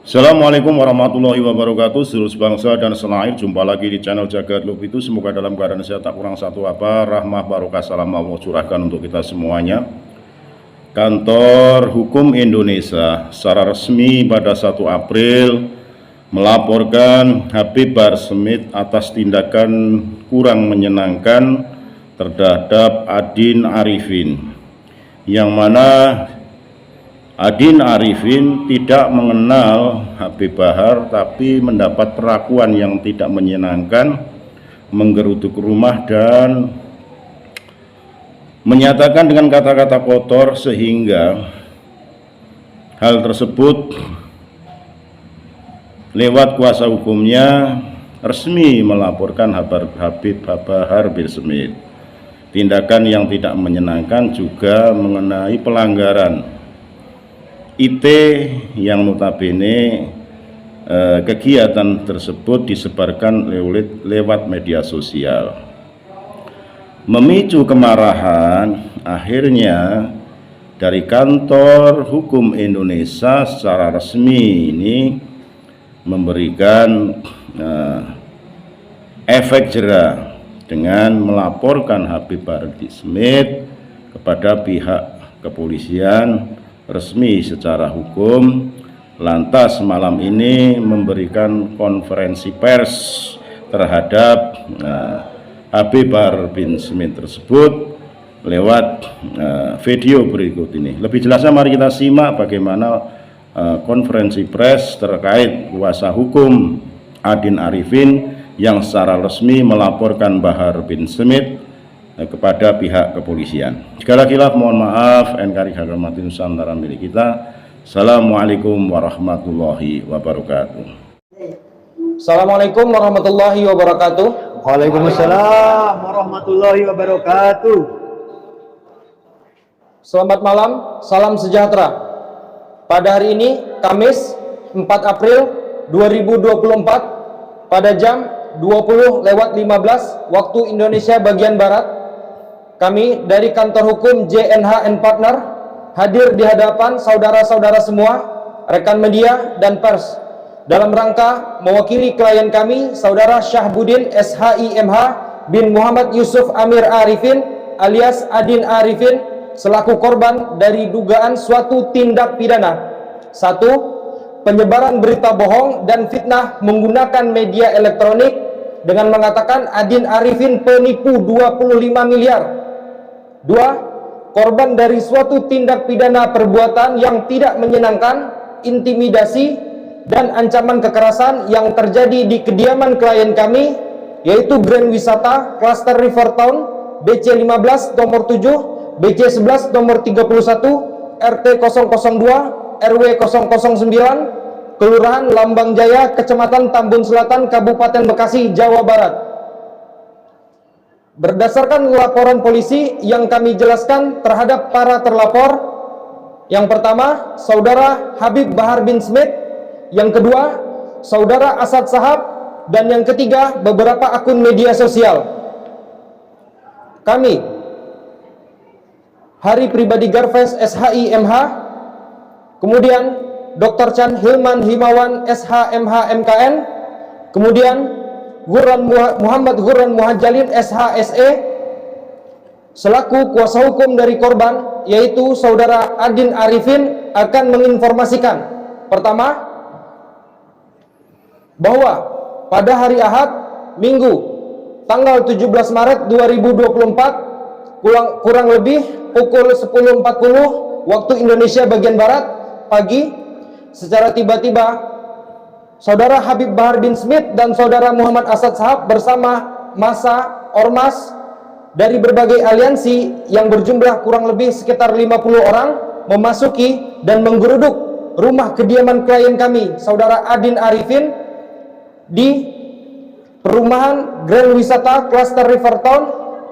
Assalamualaikum warahmatullahi wabarakatuh. Seluruh bangsa dan senair, jumpa lagi di channel Jagat Lub itu. Semoga dalam keadaan sehat, tak kurang satu apa. Rahmah barokah salam Allah curahkan untuk kita semuanya. Kantor Hukum Indonesia secara resmi pada 1 April melaporkan Habib Bahar Smith atas tindakan kurang menyenangkan terhadap Adin Arifin, yang mana Adin Arifin tidak mengenal Habib Bahar, tapi mendapat perlakuan yang tidak menyenangkan, menggeruduk rumah dan menyatakan dengan kata-kata kotor, sehingga hal tersebut lewat kuasa hukumnya resmi melaporkan Habib Bahar bin Smith. Tindakan yang tidak menyenangkan juga mengenai pelanggaran IT yang notabene kegiatan tersebut disebarkan lewat media sosial, memicu kemarahan. Akhirnya dari Kantor Hukum Indonesia secara resmi ini memberikan efek jera dengan melaporkan Habib Bahar bin Smith kepada pihak kepolisian resmi secara hukum. Lantas malam ini memberikan konferensi pers terhadap Habib Bahar bin Smith tersebut lewat video berikut ini. Lebih jelasnya mari kita simak bagaimana konferensi pers terkait kuasa hukum Adin Arifin yang secara resmi melaporkan Bahar bin Smith kepada pihak kepolisian. Sekali lagi mohon maaf, NKRI Harmati Nusantara milik kita. Assalamualaikum warahmatullahi wabarakatuh. Assalamualaikum warahmatullahi wabarakatuh. Waalaikumsalam warahmatullahi wabarakatuh. Selamat malam, salam sejahtera. Pada hari ini, Kamis 4 April 2024, pada jam 20:15 waktu Indonesia bagian Barat, kami dari Kantor Hukum JNH & Partner hadir di hadapan saudara-saudara semua, rekan media dan pers, dalam rangka mewakili klien kami, Saudara Syahbudin SHIMH bin Muhammad Yusuf Amir Arifin alias Adin Arifin, selaku korban dari dugaan suatu tindak pidana. 1. Penyebaran berita bohong dan fitnah menggunakan media elektronik dengan mengatakan Adin Arifin penipu 25 miliar. 2. Korban dari suatu tindak pidana perbuatan yang tidak menyenangkan, intimidasi, dan ancaman kekerasan yang terjadi di kediaman klien kami, yaitu Grand Wisata Cluster River Town, BC 15 nomor 7, BC 11 nomor 31, RT 002, RW 009, Kelurahan Lambang Jaya, Kecamatan Tambun Selatan, Kabupaten Bekasi, Jawa Barat. Berdasarkan laporan polisi yang kami jelaskan terhadap para terlapor, yang pertama, Saudara Habib Bahar bin Smith, yang kedua, Saudara Asad Sahab, dan yang ketiga, beberapa akun media sosial. Kami, Hari Pribadi Garves SHIMH, kemudian Dr. Chan Hilman Himawan SHMH MKN, kemudian Muhammad Ghurran Muhajalin SHSE, selaku kuasa hukum dari korban, yaitu Saudara Adin Arifin, akan menginformasikan. Pertama, bahwa pada hari Ahad, Minggu, tanggal 17 Maret 2024, kurang lebih pukul 10.40 waktu Indonesia bagian Barat pagi, secara tiba-tiba Saudara Habib Bahar bin Smith dan Saudara Muhammad Asad Sahab bersama massa ormas dari berbagai aliansi yang berjumlah kurang lebih sekitar 50 orang memasuki dan menggeruduk rumah kediaman klien kami, Saudara Adin Arifin, di perumahan Grand Wisata Cluster River Town,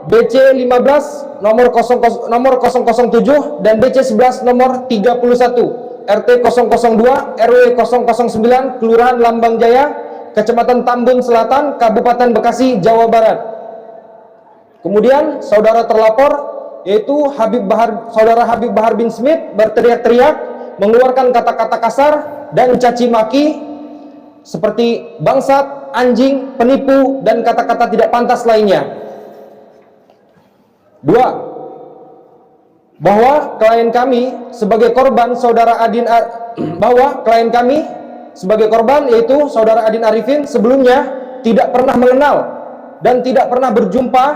BC 15 nomor 007 dan BC 11 nomor 31, RT 002, RW 009, Kelurahan Lambang Jaya, Kecamatan Tambun Selatan, Kabupaten Bekasi, Jawa Barat. Kemudian saudara terlapor, yaitu Saudara Habib Bahar bin Smith, berteriak-teriak mengeluarkan kata-kata kasar dan caci maki seperti bangsat, anjing, penipu, dan kata-kata tidak pantas lainnya. 2. Bahwa klien kami sebagai korban yaitu saudara Adin Arifin sebelumnya tidak pernah mengenal dan tidak pernah berjumpa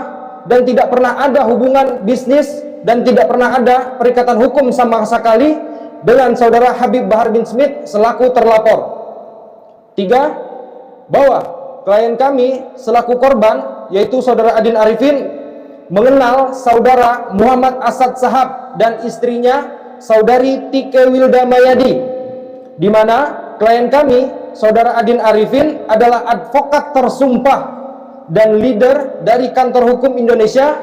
dan tidak pernah ada hubungan bisnis dan tidak pernah ada perikatan hukum sama sekali dengan saudara Habib Bahar bin Smith selaku terlapor. 3. Bahwa klien kami selaku korban yaitu saudara Adin Arifin mengenal saudara Muhammad Asad Shahab dan istrinya saudari Tike Wilda Mayadi, di mana klien kami saudara Adin Arifin adalah advokat tersumpah dan leader dari Kantor Hukum Indonesia,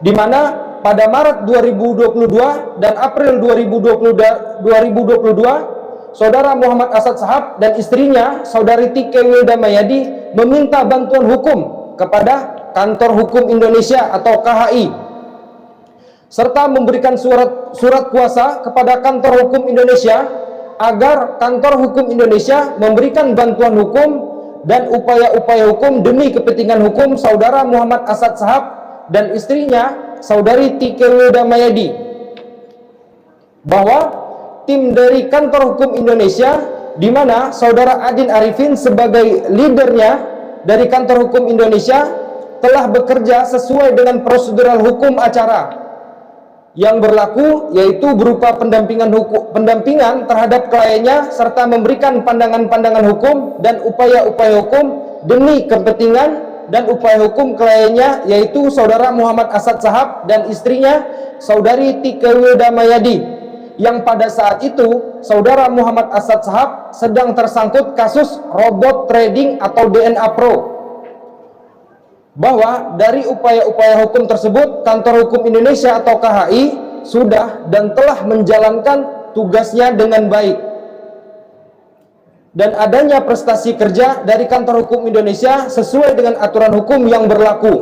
di mana pada Maret 2022 dan April 2022 saudara Muhammad Asad Shahab dan istrinya saudari Tike Wilda Mayadi meminta bantuan hukum kepada Kantor Hukum Indonesia atau KHI, serta memberikan surat kuasa kepada Kantor Hukum Indonesia agar Kantor Hukum Indonesia memberikan bantuan hukum dan upaya-upaya hukum demi kepentingan hukum saudara Muhammad Asad Shahab dan istrinya saudari Tike Wilda Mayadi. Bahwa tim dari Kantor Hukum Indonesia, di mana saudara Adin Arifin sebagai leadernya dari Kantor Hukum Indonesia telah bekerja sesuai dengan prosedural hukum acara yang berlaku, yaitu berupa pendampingan terhadap kliennya serta memberikan pandangan-pandangan hukum dan upaya-upaya hukum demi kepentingan dan upaya hukum kliennya, yaitu saudara Muhammad Asad Shahab dan istrinya saudari Tike Wilda Mayadi, yang pada saat itu saudara Muhammad Asad Shahab sedang tersangkut kasus robot trading atau DNA Pro. Bahwa dari upaya-upaya hukum tersebut Kantor Hukum Indonesia atau KHI sudah dan telah menjalankan tugasnya dengan baik, dan adanya prestasi kerja dari Kantor Hukum Indonesia sesuai dengan aturan hukum yang berlaku.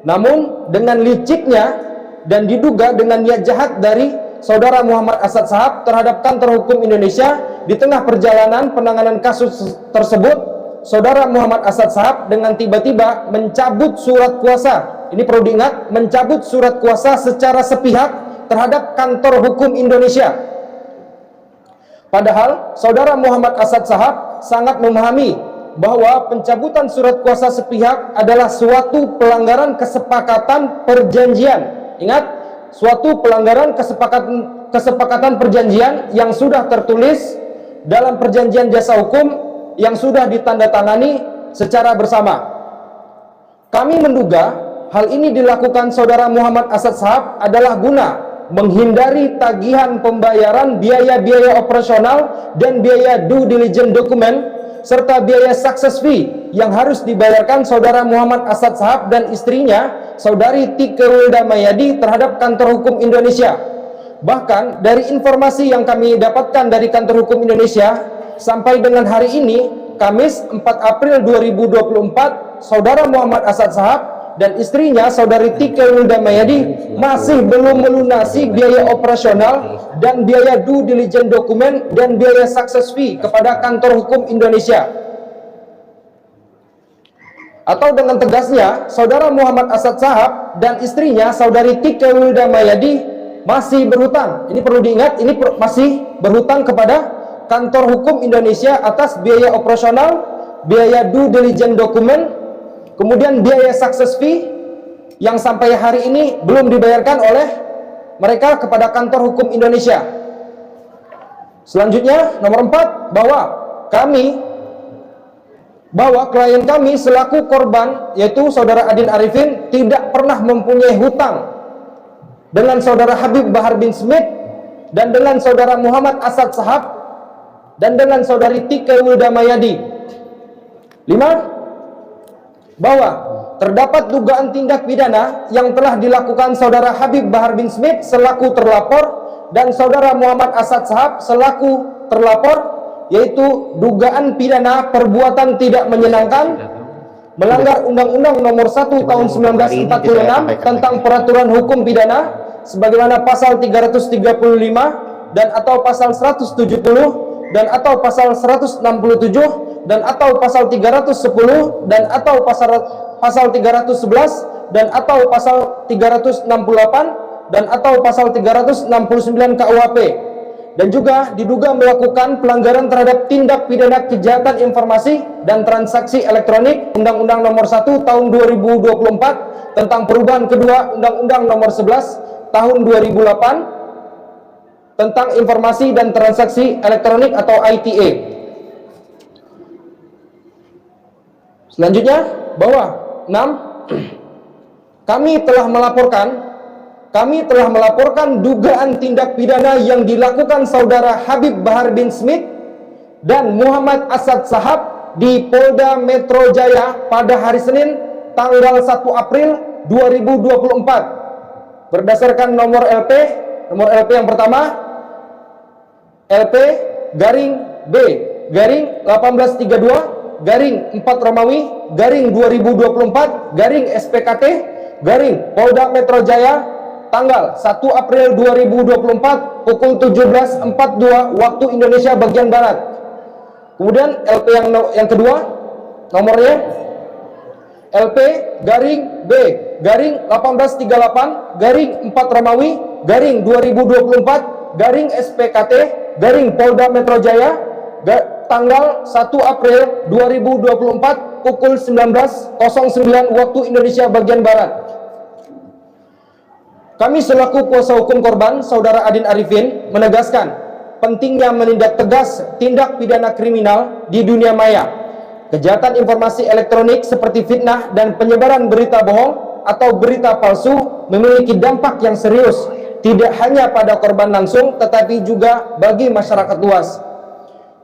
Namun dengan liciknya dan diduga dengan niat jahat dari saudara Muhammad Asad Shahab terhadap Kantor Hukum Indonesia, di tengah perjalanan penanganan kasus tersebut, saudara Muhammad Asad Shahab dengan tiba-tiba mencabut surat kuasa. Ini perlu diingat, mencabut surat kuasa secara sepihak terhadap Kantor Hukum Indonesia. Padahal saudara Muhammad Asad Shahab sangat memahami bahwa pencabutan surat kuasa sepihak adalah suatu pelanggaran kesepakatan perjanjian. Ingat, suatu pelanggaran kesepakatan perjanjian yang sudah tertulis dalam perjanjian jasa hukum yang sudah ditandatangani secara bersama. Kami menduga hal ini dilakukan saudara Muhammad Asad Shahab adalah guna menghindari tagihan pembayaran biaya-biaya operasional dan biaya due diligence dokumen serta biaya success fee yang harus dibayarkan saudara Muhammad Asad Shahab dan istrinya saudari Tike Wilda Mayadi terhadap Kantor Hukum Indonesia. Bahkan dari informasi yang kami dapatkan dari Kantor Hukum Indonesia sampai dengan hari ini, Kamis 4 April 2024, saudara Muhammad Asad Shahab dan istrinya saudari Tike Wilda Mayadi masih belum melunasi biaya operasional dan biaya due diligence dokumen dan biaya success fee kepada Kantor Hukum Indonesia. Atau dengan tegasnya, saudara Muhammad Asad Shahab dan istrinya saudari Tike Wilda Mayadi masih berhutang. Ini perlu diingat, ini masih berhutang kepada Kantor Hukum Indonesia atas biaya operasional, biaya due diligence dokumen, kemudian biaya success fee yang sampai hari ini belum dibayarkan oleh mereka kepada Kantor Hukum Indonesia. Selanjutnya, nomor 4, bahwa klien kami selaku korban, yaitu saudara Adin Arifin, tidak pernah mempunyai hutang dengan saudara Habib Bahar bin Smith dan dengan saudara Muhammad Asad Shahab dan dengan saudari Tike Wilda Mayadi. 5. Bahwa terdapat dugaan tindak pidana yang telah dilakukan saudara Habib Bahar bin Smith selaku terlapor dan saudara Muhammad Asad Shahab selaku terlapor, yaitu dugaan pidana perbuatan tidak menyenangkan, melanggar Undang-Undang Nomor 1 Tahun 1946 tentang Peraturan Hukum Pidana sebagaimana pasal 335 dan atau pasal 170 dan atau pasal 167 dan atau pasal 310 dan atau pasal 311 dan atau pasal 368 dan atau pasal 369 KUHP, dan juga diduga melakukan pelanggaran terhadap tindak pidana kejahatan informasi dan transaksi elektronik Undang-Undang Nomor 1 Tahun 2024 tentang perubahan kedua Undang-Undang Nomor 11 Tahun 2008 tentang informasi dan transaksi elektronik atau ITA. Selanjutnya, bahwa 6. Kami telah melaporkan dugaan tindak pidana yang dilakukan saudara Habib Bahar bin Smith dan Muhammad Asad Shahab di Polda Metro Jaya pada hari Senin tanggal 1 April 2024 berdasarkan nomor LP yang pertama LP garing B garing 1832 garing 4 Romawi garing 2024 garing SPKT garing Polda Metro Jaya tanggal 1 April 2024 pukul 17.42 waktu Indonesia bagian Barat. Kemudian LP yang kedua nomornya LP garing B garing 1838 garing 4 Romawi garing 2024 garing SPKT garing Polda Metro Jaya tanggal 1 April 2024 pukul 19.09 waktu Indonesia bagian Barat. Kami selaku kuasa hukum korban, Saudara Adin Arifin, menegaskan pentingnya menindak tegas tindak pidana kriminal di dunia maya. Kejahatan informasi elektronik seperti fitnah dan penyebaran berita bohong atau berita palsu memiliki dampak yang serius, tidak hanya pada korban langsung, tetapi juga bagi masyarakat luas.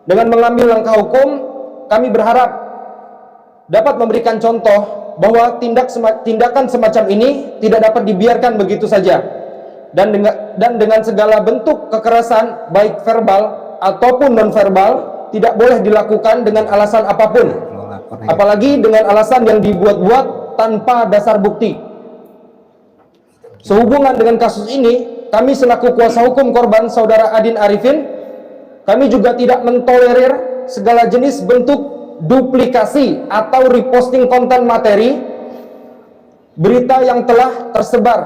Dengan mengambil langkah hukum, kami berharap dapat memberikan contoh bahwa tindakan semacam ini tidak dapat dibiarkan begitu saja, dan dengan segala bentuk kekerasan baik verbal ataupun nonverbal tidak boleh dilakukan dengan alasan apapun, apalagi dengan alasan yang dibuat-buat tanpa dasar bukti. Sehubungan dengan kasus ini, kami selaku kuasa hukum korban Saudara Adin Arifin, kami juga tidak mentolerir segala jenis bentuk duplikasi atau reposting konten materi berita yang telah tersebar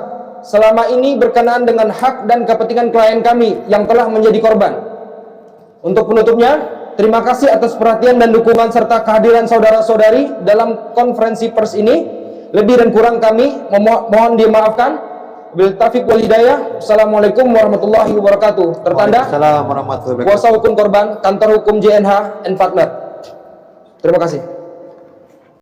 selama ini berkenaan dengan hak dan kepentingan klien kami yang telah menjadi korban. Untuk penutupnya, terima kasih atas perhatian dan dukungan serta kehadiran saudara-saudari dalam konferensi pers ini. Lebih dan kurang kami mohon dimaafkan. Bil taufiq wal hidayah. Assalamualaikum warahmatullahi wabarakatuh. Tertanda Waalaikumsalam warahmatullahi wabarakatuh. kuasa hukum korban, Kantor Hukum JNH and Partner. Terima kasih.